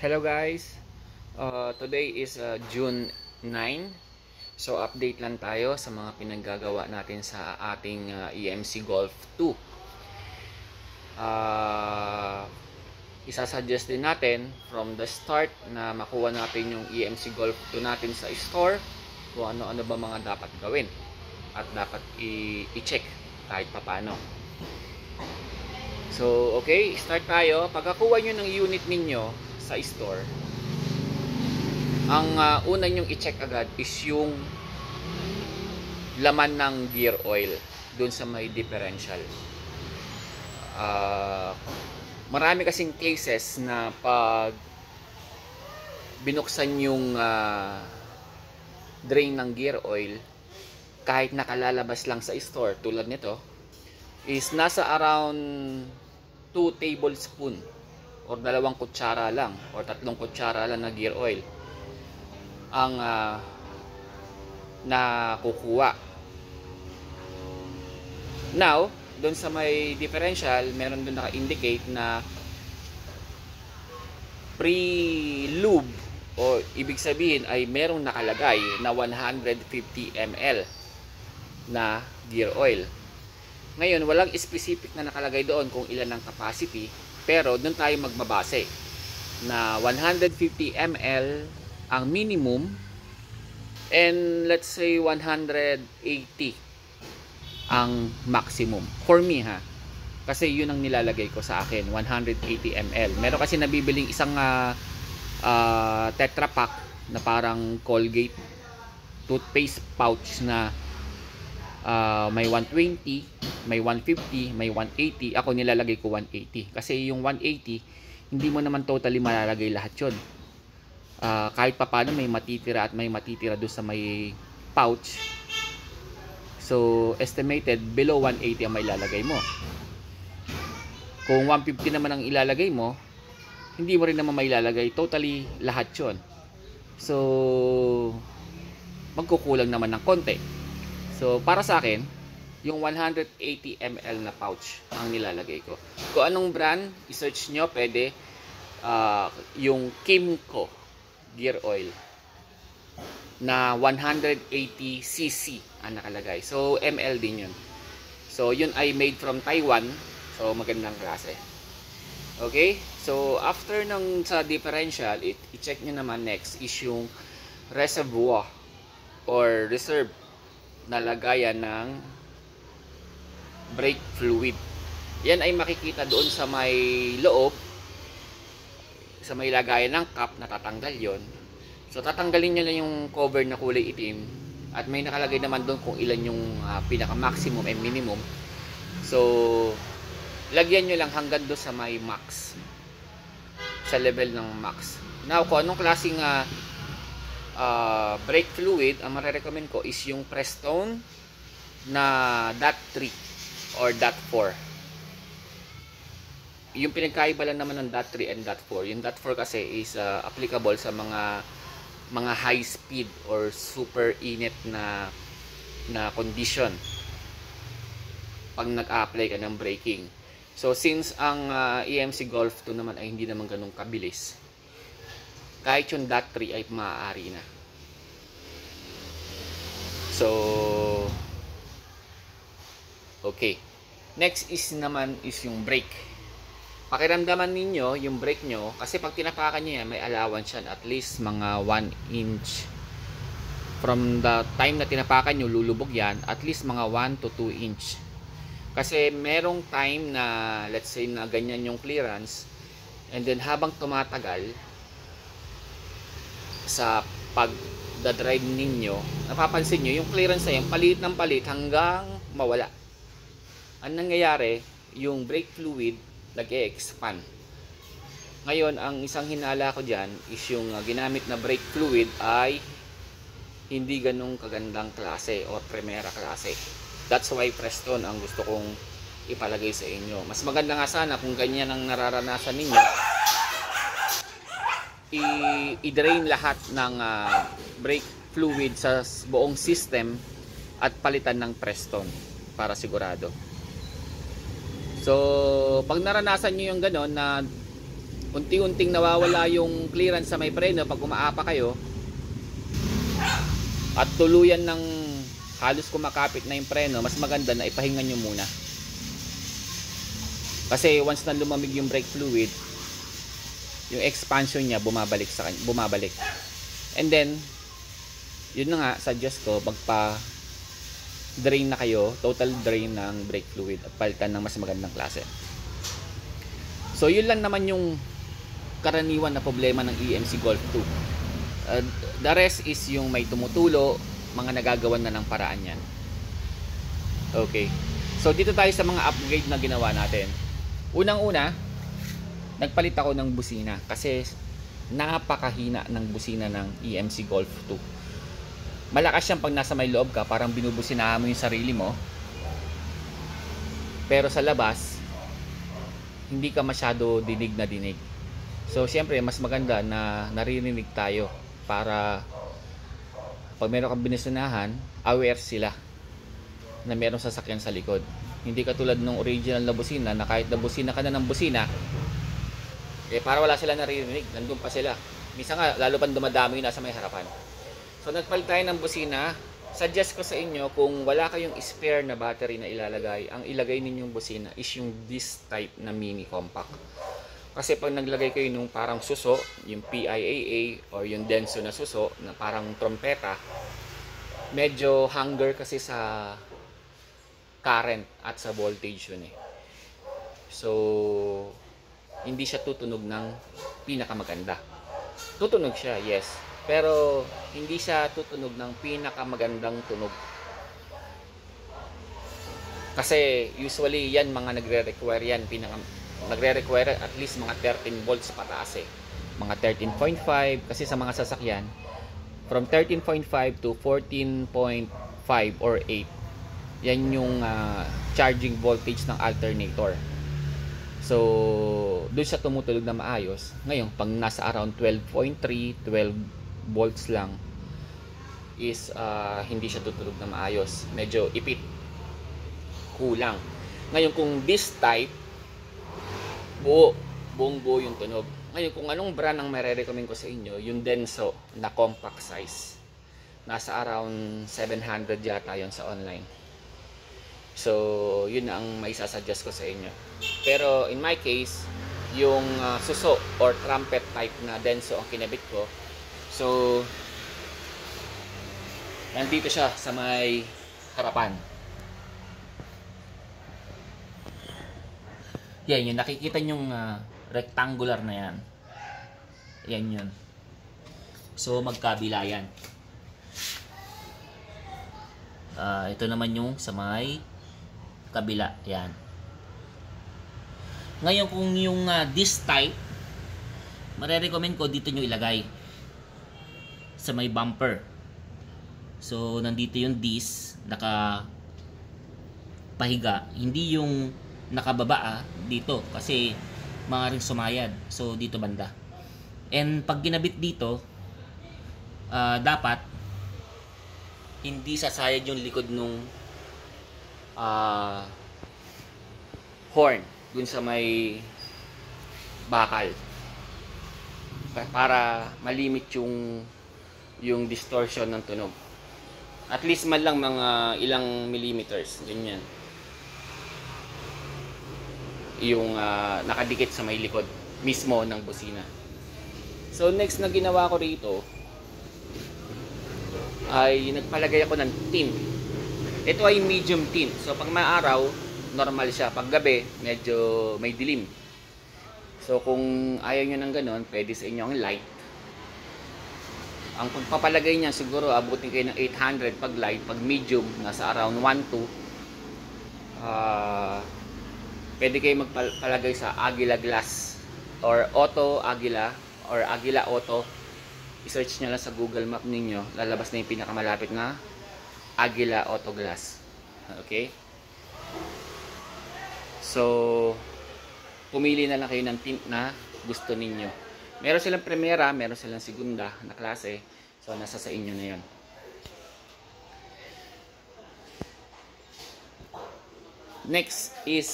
Hello guys, today is June 9. So update lang tayo sa mga pinaggagawa natin sa ating EMC Golf 2. Isasuggest din natin from the start na makuha natin yung EMC Golf 2 natin sa store, kung ano-ano ba mga dapat gawin at dapat i-check kahit papano. So okay, start tayo. Pagkakuha nyo ng unit ninyo sa store, ang una nyong i-check agad is yung laman ng gear oil dun sa may differential. Marami kasing cases na pag binuksan yung drain ng gear oil, kahit nakalalabas lang sa store tulad nito, is nasa around 2 tablespoon or 2 kutsara lang or 3 kutsara lang na gear oil ang nakukuha. Now, doon sa may differential, meron doon naka-indicate na pre-lube, o ibig sabihin ay merong nakalagay na 150 ml na gear oil. Ngayon, walang specific na nakalagay doon kung ilan ang capacity, pero doon tayo magbabase na 150 ml ang minimum and let's say 180 ang maximum. For me ha, kasi yun ang nilalagay ko sa akin, 180 ml. Meron kasi nabibiling isang Tetra Pak na parang Colgate toothpaste pouch na may 120, may 150, may 180. Ako nilalagay ko 180 kasi yung 180 hindi mo naman totally malalagay lahat yun. Kahit pa paano may matitira at may matitira doon sa may pouch. So estimated below 180 ang may lalagay mo. Kung 150 naman ang ilalagay mo, hindi mo rin naman may lalagay totally lahat yun. So magkukulang naman ng konti. So para sa akin, yung 180 ml na pouch ang nilalagay ko. Kung anong brand, i-search nyo, pwede yung Kimco gear oil na 180 cc ang nakalagay. So ml din yun. So yun ay made from Taiwan. So magandang klase. Okay? So after ng sa differential, i-check nyo naman next is yung reservoir or reserve na lagayan ng brake fluid. Yan ay makikita doon sa may loob, sa may lagayan ng cap, natatanggal yon. So tatanggalin nyo lang yung cover na kulay itim at may nakalagay naman doon kung ilan yung pinaka maximum and minimum. So lagyan nyo lang hanggang doon sa may max, sa level ng max. Now kung anong klaseng brake fluid ang marerecommend ko is yung Prestone na DOT3 or DOT4. Yung pinagkaiba lang naman ng DOT3 and DOT4, yung DOT4 kasi is applicable sa mga high speed or super init na condition pag nag-apply ka ng braking. So since ang EMC Golf 2 naman ay hindi naman ganun kabilis, kahit yung DOT3 ay maaari na. So okay, next is naman is yung brake. Pakiramdaman ninyo yung brake nyo, kasi pag tinapakan nyo yan, may allowance yan at least mga 1 inch from the time na tinapakan nyo, lulubog yan at least mga 1 to 2 inch. Kasi merong time na let's say na ganyan yung clearance, and then habang tumatagal sa pag-drive ninyo, napapansin nyo yung clearance na yan palit ng palit hanggang mawala. Ang nangyayari, yung brake fluid nag-e-expand. Ngayon, ang isang hinala ko dyan is yung ginamit na brake fluid ay hindi ganong kagandang klase o primera klase. That's why Prestone ang gusto kong ipalagay sa inyo. Mas maganda nga sana kung ganyan ang nararanasan ninyo, i-drain lahat ng brake fluid sa buong system at palitan ng Prestone para sigurado. So pag naranasan nyo yung gano'n na unti-unting nawawala yung clearance sa may preno pag umaapa kayo at tuluyan ng halos kumakapit na yung preno, mas maganda na ipahinga nyo muna. Kasi once na lumamig yung brake fluid, yung expansion niya bumabalik sa kanya, bumabalik. And then yun na nga, suggest ko magpa-drain na kayo, total drain ng brake fluid at palitan ng mas magandang klase. So yun lang naman yung karaniwan na problema ng EMC Golf 2. The rest is yung may tumutulo, mga nagagawan na ng paraan yan. Okay. So dito tayo sa mga upgrade na ginawa natin. Unang-una, nagpalit ako ng busina kasi napakahina ng busina ng EMC Golf 2. Malakas siyang pag nasa may loob ka, parang binubusinahan mo yung sarili mo. Pero sa labas, hindi ka masyado dinig na dinig. So siyempre mas maganda na naririnig tayo para pag meron kang binusinahan, aware sila na meron sasakyan sa likod. Hindi katulad ng original na busina na kahit na busina ka na ng busina, para wala sila naririnig, nandun pa sila. Minsan nga, lalo pang dumadami yung nasa may harapan. So nagpalit tayo ng busina. Suggest ko sa inyo, kung wala kayong spare na battery na ilalagay, ang ilagay ninyong busina is yung this type na mini compact. Kasi pag naglagay kayo nung parang suso, yung PIAA or yung denso na suso na parang trompeta, medyo hanger kasi sa current at sa voltage yun eh. So hindi siya tutunog ng pinakamaganda. Tutunog siya, yes, pero hindi siya tutunog ng pinakamagandang tunog. Kasi usually yan mga nagre-require yan, nagre-require at least mga 13 volts pataas eh. Mga 13.5 kasi sa mga sasakyan from 13.5 to 14.5 or 8. Yan yung charging voltage ng alternator. So doon siya tumutulog na maayos. Ngayon pag nasa around 12.3, 12 volts lang is hindi siya tutulog na maayos, medyo ipit, kulang. Ngayon kung this type, buong buo yung tunog. Ngayon kung anong brand ang mai-recommend ko sa inyo, yung Denso na compact size, nasa around 700 yata yon sa online. So yun ang may sasuggest ko sa inyo. Pero in my case, yung suso or trumpet type na Denso ang kinabit ko. So nandito siya sa may harapan. Yan, yung nakikita nyong rectangular na yan. Yan yun. So magkabila yan. Ito naman yung sa may kabila. Yan. Ngayon kung yung this type, marirecommend ko dito nyo ilagay sa may bumper. So nandito yung this, naka pahiga, hindi yung nakababa dito kasi maaaring sumayad. So dito banda. And pag ginabit dito, dapat hindi sasayad yung likod nung horn dun sa may bakal para malimit yung distortion ng tunog. At least man lang mga ilang millimeters, ganyan. Yung nakadikit sa may likod mismo ng busina. So next na ginawa ko rito ay nagpalagay ako ng tint. Ito ay medium tint. So pag maaraw, normal siya. Pag gabi, medyo may dilim. So kung ayaw nyo ng ganon, pwede sa inyo ang light. Ang pagpapalagay niya siguro abutin kayo ng 800 pag light, pag medium nasa around 1-2. Pwede kayo magpalagay sa Agila Glass or Auto Agila or Agila Auto. I-search nyo lang sa Google Map ninyo, lalabas na yung pinakamalapit na Agila Auto Glass. Okay? So pumili na lang kayo ng tint na gusto ninyo. Meron silang primera, meron silang segunda na klase. So nasa sa inyo na 'yon. Next is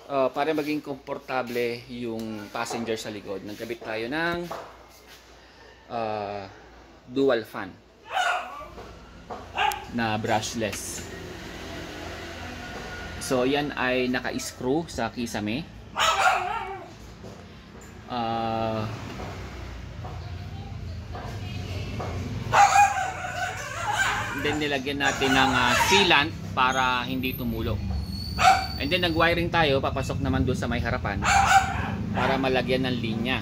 para maging komportable yung passenger sa likod, nagkabit tayo ng dual fan na brushless. So yan ay naka-screw sa kisame. Then nilagyan natin ng sealant para hindi tumulo. And then nag-wiring tayo, papasok naman doon sa may harapan para malagyan ng linya.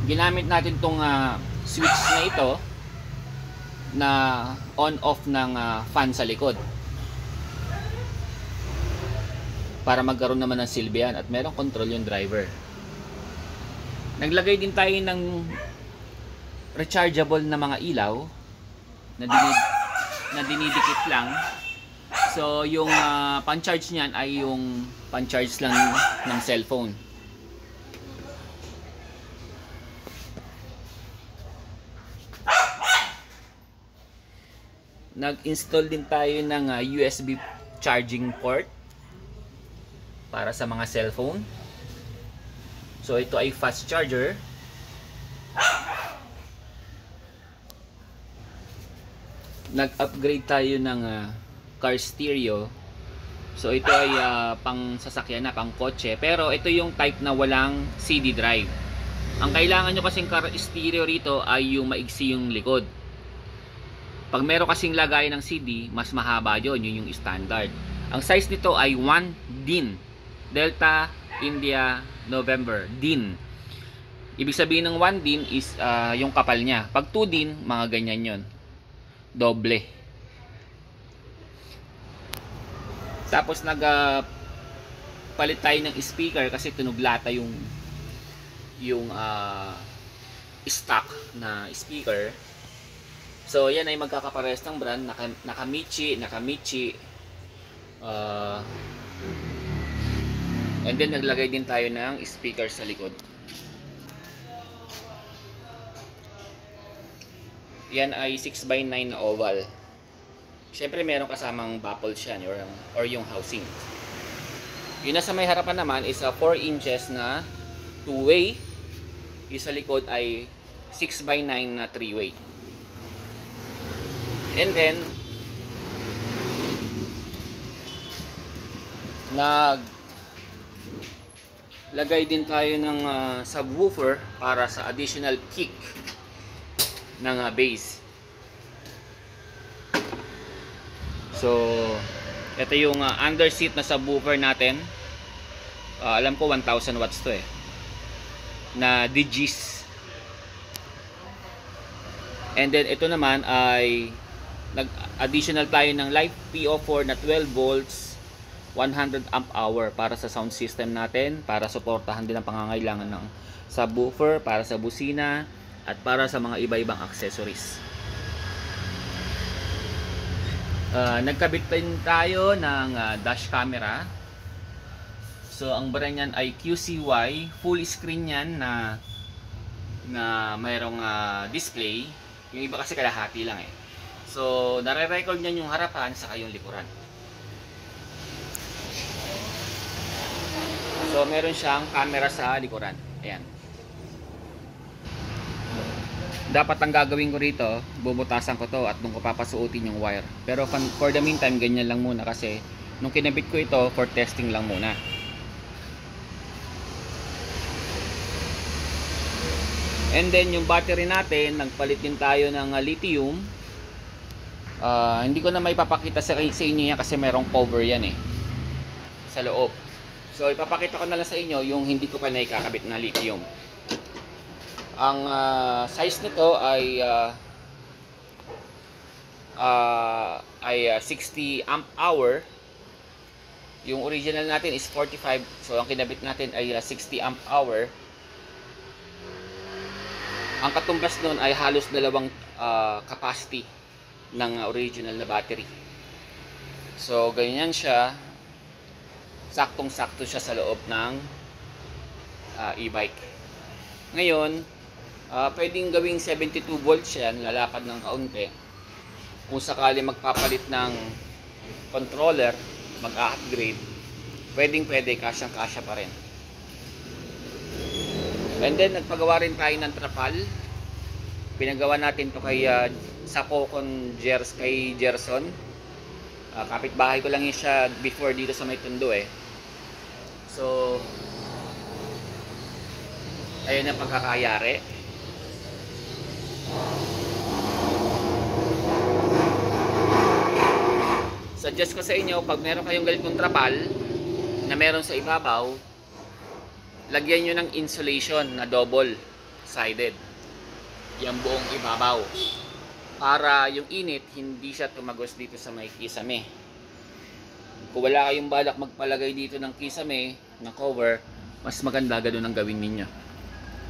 Ginamit natin tong switch na ito na on-off ng fan sa likod para magkaroon naman ng silbihan at merong control yung driver. Naglagay din tayo ng rechargeable na mga ilaw na dinidikit lang. So yung pan-charge niyan ay yung pan-charge lang ng cellphone. Nag-install din tayo ng USB charging port para sa mga cellphone. So ito ay fast charger. Nag-upgrade tayo ng car stereo. So ito ay pang sasakyan na, pang kotse. Pero ito yung type na walang CD drive. Ang kailangan nyo kasing car stereo rito ay yung maigsi yung likod. Pag meron kasing lagay ng CD, mas mahaba yun. Yun yung standard. Ang size nito ay 1 DIN. Delta India November DIN. Ibig sabihin ng 1 DIN is yung kapal niya. Pag 2 DIN, mga ganyan yun. Doble. Tapos palit tayo ng speaker kasi tunog lata yung stock na speaker. So yan ay magkakaparehas ng brand, Nakamichi. And then naglagay din tayo ng speaker sa likod. Yan ay 6x9 na oval. Siyempre meron kasamang baffles yan or yung housing. Yung nasa may harapan naman is 4 inches na 2-way. Yung sa likod ay 6x9 na 3-way. And then naglagay din tayo ng subwoofer para sa additional kick ng bass. So ito yung under seat na subwoofer natin. Alam ko 1000 watts to na DGs. And then ito naman ay nag-additional tayo ng live PO4 na 12 volts 100 amp hour para sa sound system natin, para suportahan din ang pangangailangan ng subwoofer, para sa busina at para sa mga iba-ibang accessories. Nagkabit din tayo ng dash camera. So ang brand niyan ay QCY, full screen yan na mayroong display. Yung iba kasi kalahati lang So nare-record niyan yung harapan saka yung likuran. So meron siyang camera sa likuran. Ayan. Dapat ang gagawin ko rito, bubutasan ko to at doon ko papasuotin yung wire. Pero for the meantime, ganyan lang muna kasi nung kinabit ko ito, for testing lang muna. And then yung battery natin, nagpalit din tayo ng lithium. Hindi ko na may papakita sa inyo yan kasi merong cover yan sa loob. So ipapakita ko na lang sa inyo yung hindi ko pa naikakabit na lithium. Ang size nito ay 60 amp hour. Yung original natin is 45. So ang kinabit natin ay 60 amp hour. Ang katumbas nun ay halos dalawang capacity ng original na battery. So ganyan siya. Saktong-sakto siya sa loob ng e-bike. Ngayon, pwedeng gawing 72 volts yan, lalakad ng kaunti. Kung sakali magpapalit ng controller, mag-upgrade, pwede, kasyang-kasya pa rin. And then nagpagawa rin tayo ng trapal. Pinagawa natin to kay sa Cocon kay Gerson. Kapitbahay ko lang yun siya before dito sa may Tondo eh. So ayun ang pagkakayari. Suggest ko sa inyo, pag meron kayong ganitong trapal na meron sa ibabaw, lagyan nyo ng insulation na double sided yung buong ibabaw para yung init hindi siya tumagos dito sa may kisame. Kung wala kayong balak magpalagay dito ng kisame na cover, mas maganda ganoon ang gawin ninyo.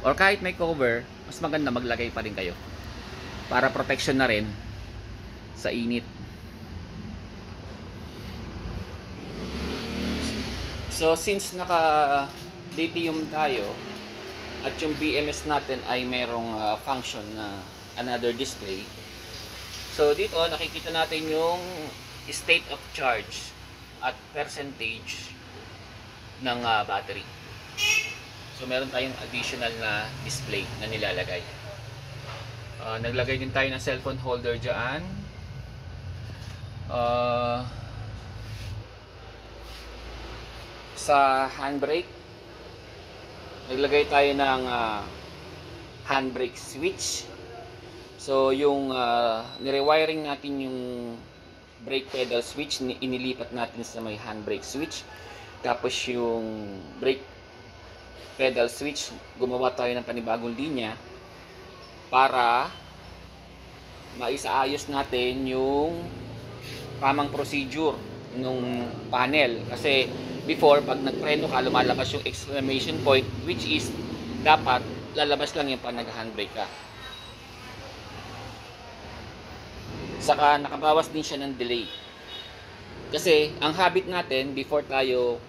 Or kahit may cover, mas maganda maglagay pa rin kayo para protection na rin sa init. So since naka lithium tayo at yung BMS natin ay merong function na another display, so dito nakikita natin yung state of charge at percentage ng battery. So meron tayong additional na display na nilalagay. Naglagay din tayo ng cellphone holder dyan. Sa handbrake, naglagay tayo ng handbrake switch. So yung nirewiring natin yung brake pedal switch, inilipat natin sa may handbrake switch. Tapos yung brake pedal switch, gumawa tayo ng panibagong linya para maisaayos natin yung tamang procedure nung panel. Kasi before, pag nagpreno ka, lumalabas yung exclamation point, which is dapat lalabas lang yung pag nag-handbrake ka. Saka nakabawas din siya ng delay. Kasi ang habit natin before tayo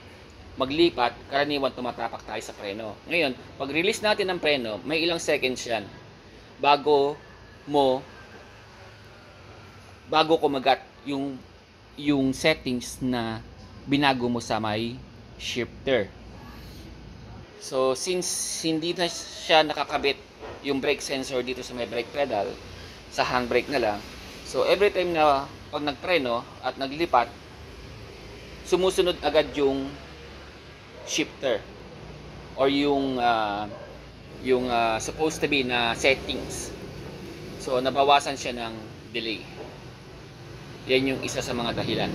maglipat, karaniwan tumatapak tayo sa preno. Ngayon, pag release natin ng preno, may ilang seconds yan bago kumagat yung settings na binago mo sa may shifter. So since hindi na siya nakakabit yung brake sensor dito sa may brake pedal, sa handbrake na lang, so every time na pag nagpreno at naglipat, sumusunod agad yung shifter or yung supposed to be na settings. So nabawasan siya ng delay. Yan yung isa sa mga dahilan.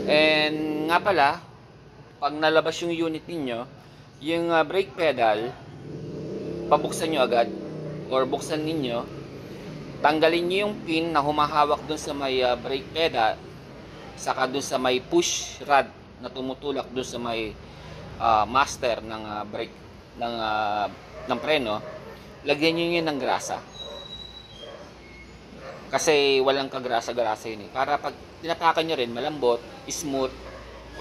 And nga pala, pag nalabas yung unit ninyo, yung brake pedal, pabuksan nyo agad or buksan ninyo, tanggalin nyo yung pin na humahawak dun sa may brake pedal, saka dun sa may push rod na tumutulak dun sa may master ng brake ng preno. Lagyan nyo yun ng grasa, kasi walang kagrasa-grasa yun eh. Para pag tinapakan nyo rin, malambot, smooth,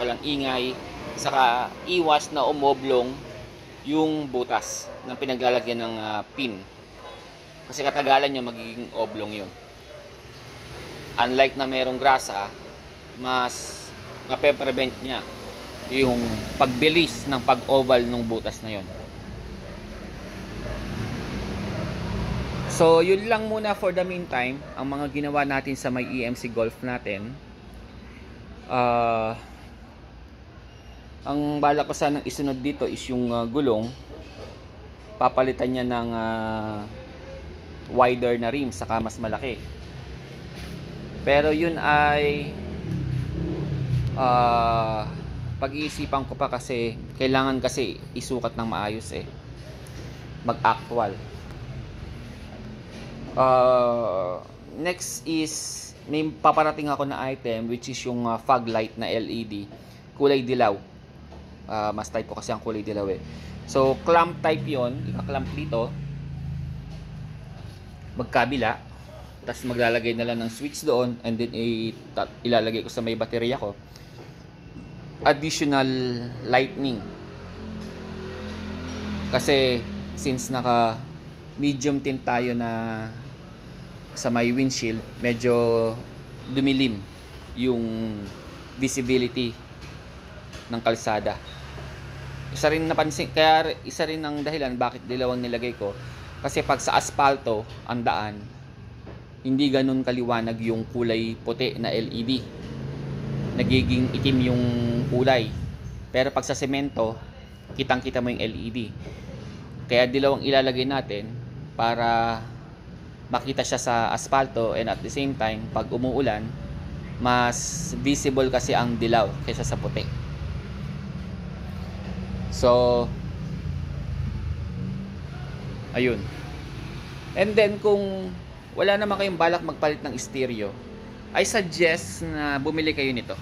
walang ingay, saka iwas na umoblong yung butas ng pinaglalagyan ng pin. Kasi katagalan nyo magiging oblong yun. Unlike na merong grasa, mas mape-prevent niya yung pagbilis ng pag-oval ng butas na yun. So yun lang muna for the meantime ang mga ginawa natin sa may EMC Golf natin. Ang balak ko sanang isunod dito is yung gulong. Papalitan niya ng wider na rim, saka mas malaki. Pero yun ay pag-iisipan ko pa, kasi kailangan kasi isukat ng maayos eh, mag-actual. Next is may paparating ako na item, which is yung fog light na LED kulay dilaw. Mas type ko kasi ang kulay dilaw eh. So clamp type yon, ika-clamp dito magkabila, tapos maglalagay na lang ng switch doon, and then ilalagay ko sa may baterya ko additional lightning. Kasi since naka medium tint tayo na sa may windshield, medyo dumilim yung visibility ng kalsada. Isa rin napansin, kaya isa rin ang dahilan bakit dilaw ang nilagay ko, kasi pag sa asfalto ang daan, hindi ganun kaliwanag yung kulay puti na LED, nagiging itim yung kulay. Pero pag sa semento, kitang kita mo yung LED, kaya dilaw ang ilalagay natin para makita siya sa asfalto, and at the same time pag umuulan mas visible kasi ang dilaw kaysa sa puti. So ayun. And then kung wala naman kayong balak magpalit ng stereo, I suggest na bumili kayo nito.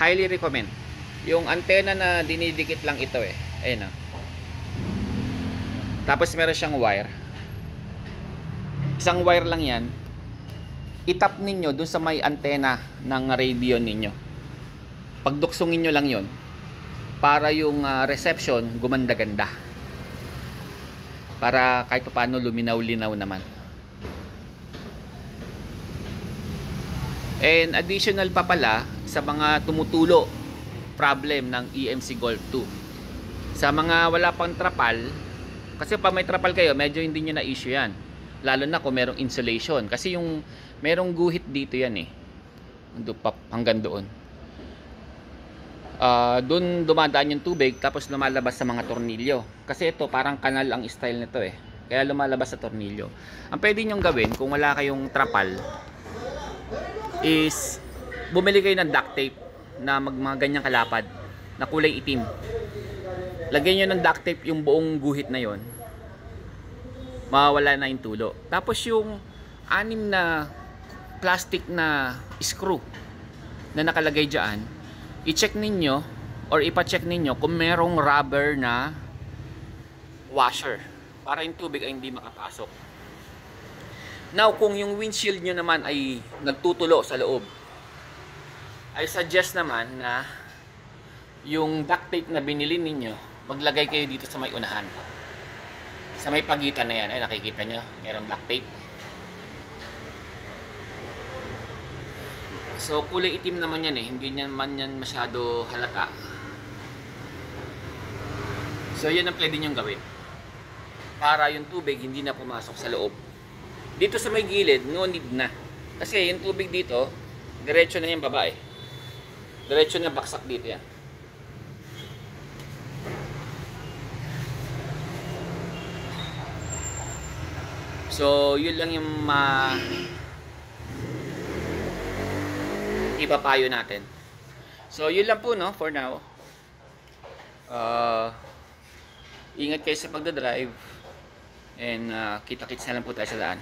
Highly recommend. Yung antena na dinidikit lang ito eh. Ayun ah. Tapos meron siyang wire. Isang wire lang yan. Itap ninyo dun sa may antena ng radio ninyo. Pagduksungin nyo lang yon para yung reception gumanda-ganda. Para kahit paano luminaw-linaw naman. And additional pa pala sa mga tumutulo problem ng EMC Golf 2. Sa mga wala pang trapal, kasi pa may trapal kayo, medyo hindi nyo na issue yan. Lalo na kung merong insulation. Kasi yung merong guhit dito yan eh. Hanggang doon. Doon dumadaan yung tubig, tapos lumalabas sa mga tornilyo. Kasi ito parang kanal ang style nito eh. Kaya lumalabas sa tornilyo. Ang pwede nyong gawin kung wala kayong trapal is bumili kayo ng duct tape na mga ganyang kalapad na kulay itim. Lagyan nyo ng duct tape yung buong guhit na yon, mawawala na yung tulo. Tapos yung 6 na plastic na screw na nakalagay dyan, i-check ninyo or ipa-check ninyo kung merong rubber na washer para yung tubig ay hindi makapasok. Now kung yung windshield nyo naman ay nagtutulo sa loob, I suggest naman na yung duct tape na binili ninyo, maglagay kayo dito sa may unahan. Sa may pagitan na yan, ay nakikita nyo, mayroong duct tape. So kulay itim naman yan eh, hindi naman yan masyado halata. So yun ang pwede nyong gawin para yung tubig hindi na pumasok sa loob. Dito sa may gilid, no need na. Kasi yung tubig dito, diretso na yung baba eh. Diretso na baksak dito yan. So, yun lang yung ipapayo natin. So, yun lang po no, for now. Ingat kayo sa pagdadrive. And kita-kits na lang po tayo sa daan.